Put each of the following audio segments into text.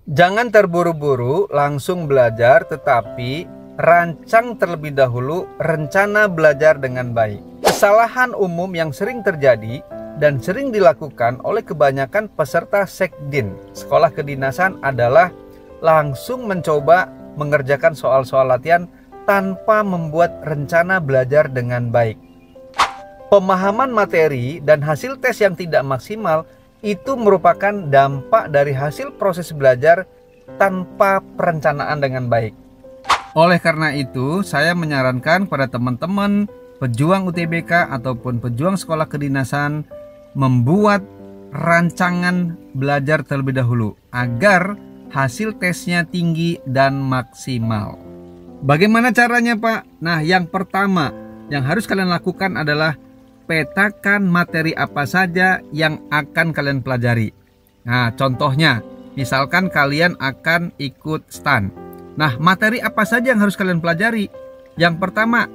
Jangan terburu-buru langsung belajar, tetapi rancang terlebih dahulu rencana belajar dengan baik. Kesalahan umum yang sering terjadi dan sering dilakukan oleh kebanyakan peserta Sekdin sekolah kedinasan adalah langsung mencoba mengerjakan soal-soal latihan tanpa membuat rencana belajar dengan baik. Pemahaman materi dan hasil tes yang tidak maksimal itu merupakan dampak dari hasil proses belajar tanpa perencanaan dengan baik. Oleh karena itu, saya menyarankan pada teman-teman pejuang UTBK ataupun pejuang sekolah kedinasan membuat rancangan belajar terlebih dahulu agar hasil tesnya tinggi dan maksimal. Bagaimana caranya, Pak? Nah, yang pertama yang harus kalian lakukan adalah petakan materi apa saja yang akan kalian pelajari. Nah, contohnya, misalkan kalian akan ikut STAN. Nah, materi apa saja yang harus kalian pelajari? Yang pertama,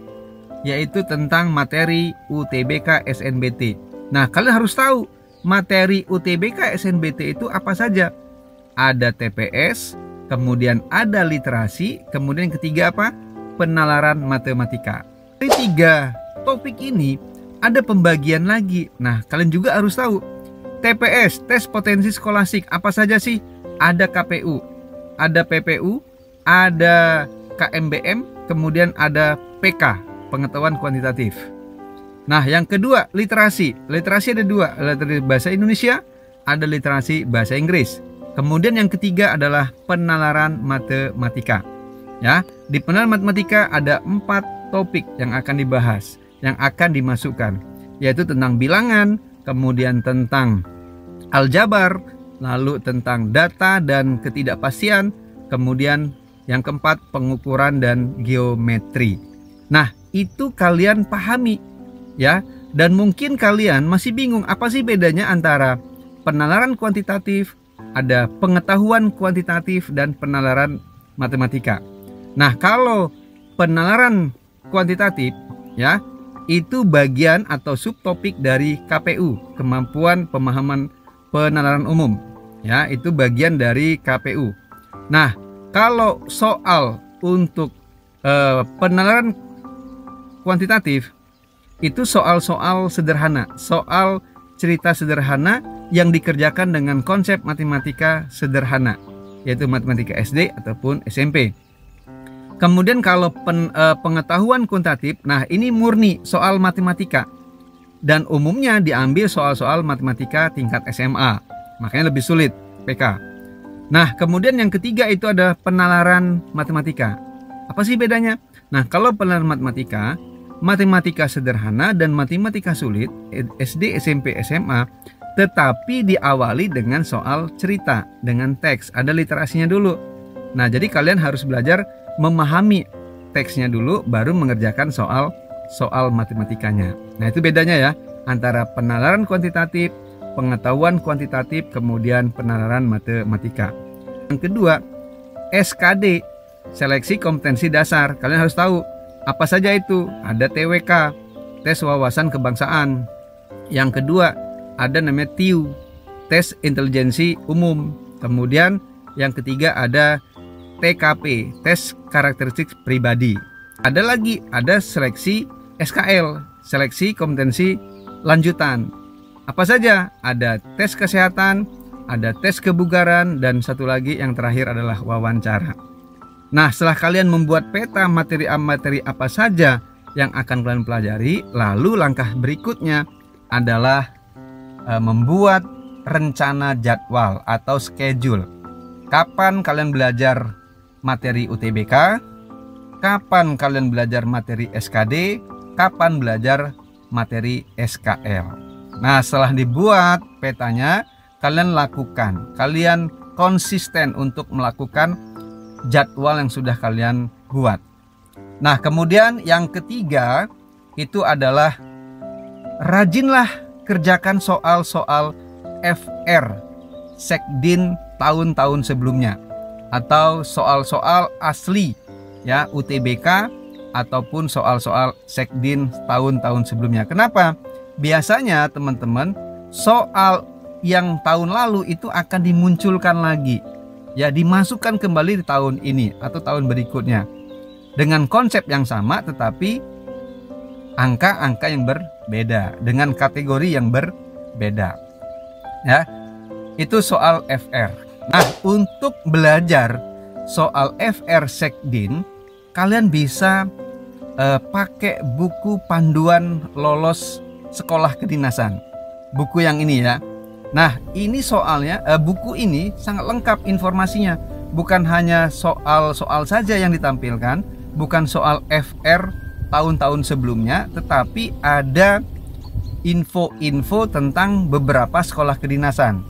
yaitu tentang materi UTBK SNBT. Nah, kalian harus tahu materi UTBK SNBT itu apa saja. Ada TPS, kemudian ada literasi, kemudian yang ketiga apa? Penalaran matematika. Dari 3 topik ini ada pembagian lagi. Nah, kalian juga harus tahu TPS, tes potensi skolastik, apa saja sih? Ada KPU, ada PPU, ada KMBM, kemudian ada PK, pengetahuan kuantitatif. Nah, yang kedua, literasi. Literasi ada 2, literasi bahasa Indonesia, ada literasi bahasa Inggris. Kemudian yang ketiga adalah penalaran matematika. Ya, di penalaran matematika ada 4 topik yang akan dibahas, yang akan dimasukkan, yaitu tentang bilangan, kemudian tentang aljabar, lalu tentang data dan ketidakpastian, kemudian yang keempat pengukuran dan geometri. Nah, itu kalian pahami ya, dan mungkin kalian masih bingung apa sih bedanya antara penalaran kuantitatif, ada pengetahuan kuantitatif dan penalaran matematika. Nah, kalau penalaran kuantitatif ya, itu bagian atau subtopik dari KPU, kemampuan pemahaman penalaran umum. Ya, itu bagian dari KPU. Nah, kalau soal untuk penalaran kuantitatif itu soal-soal sederhana, soal cerita sederhana yang dikerjakan dengan konsep matematika sederhana, yaitu matematika SD ataupun SMP. Kemudian kalau pengetahuan kuantitatif, nah ini murni soal matematika dan umumnya diambil soal-soal matematika tingkat SMA, makanya lebih sulit PK. Nah, kemudian yang ketiga itu ada penalaran matematika. Apa sih bedanya? Nah, kalau penalaran matematika, matematika sederhana dan matematika sulit SD, SMP, SMA, tetapi diawali dengan soal cerita, dengan teks, ada literasinya dulu. Nah, jadi kalian harus belajar memahami teksnya dulu baru mengerjakan soal matematikanya. Nah, itu bedanya ya antara penalaran kuantitatif, pengetahuan kuantitatif, kemudian penalaran matematika. Yang kedua, SKD, seleksi kompetensi dasar. Kalian harus tahu apa saja itu. Ada TWK, tes wawasan kebangsaan. Yang kedua, ada namanya TIU, tes intelijensi umum. Kemudian yang ketiga ada TKP, tes karakteristik pribadi. Ada lagi, ada seleksi SKL, seleksi kompetensi lanjutan. Apa saja? Ada tes kesehatan, ada tes kebugaran, dan satu lagi yang terakhir adalah wawancara. Nah, setelah kalian membuat peta materi-materi apa saja yang akan kalian pelajari, lalu langkah berikutnya adalah membuat rencana jadwal atau schedule. Kapan kalian belajar materi UTBK, kapan kalian belajar materi SKD, kapan belajar materi SKL. Nah, setelah dibuat petanya, kalian lakukan, kalian konsisten untuk melakukan jadwal yang sudah kalian buat. Nah, kemudian yang ketiga itu adalah rajinlah kerjakan soal-soal FR Sekdin tahun-tahun sebelumnya, atau soal-soal asli ya UTBK ataupun soal-soal Sekdin tahun-tahun sebelumnya. Kenapa? Biasanya teman-teman, soal yang tahun lalu itu akan dimunculkan lagi. ya dimasukkan kembali di tahun ini atau tahun berikutnya dengan konsep yang sama tetapi angka-angka yang berbeda dengan kategori yang berbeda. Ya, itu soal FR. Nah, untuk belajar soal FR Sekdin, kalian bisa pakai buku panduan lolos sekolah kedinasan. Buku yang ini ya. Nah, ini soalnya buku ini sangat lengkap informasinya. Bukan hanya soal-soal saja yang ditampilkan, bukan soal FR tahun-tahun sebelumnya, tetapi ada info-info tentang beberapa sekolah kedinasan.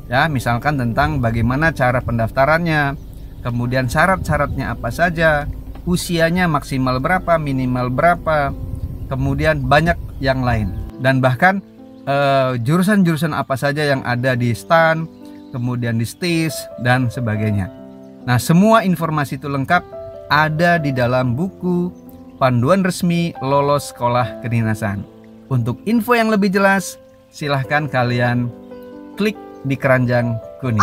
Ya, misalkan tentang bagaimana cara pendaftarannya, kemudian syarat-syaratnya apa saja, usianya maksimal berapa, minimal berapa, kemudian banyak yang lain. Dan bahkan jurusan-jurusan apa saja yang ada di STAN, kemudian di STIS, dan sebagainya. Nah, semua informasi itu lengkap ada di dalam buku Panduan Resmi Lolos Sekolah Kedinasan. Untuk info yang lebih jelas, silahkan kalian klik di keranjang kuning.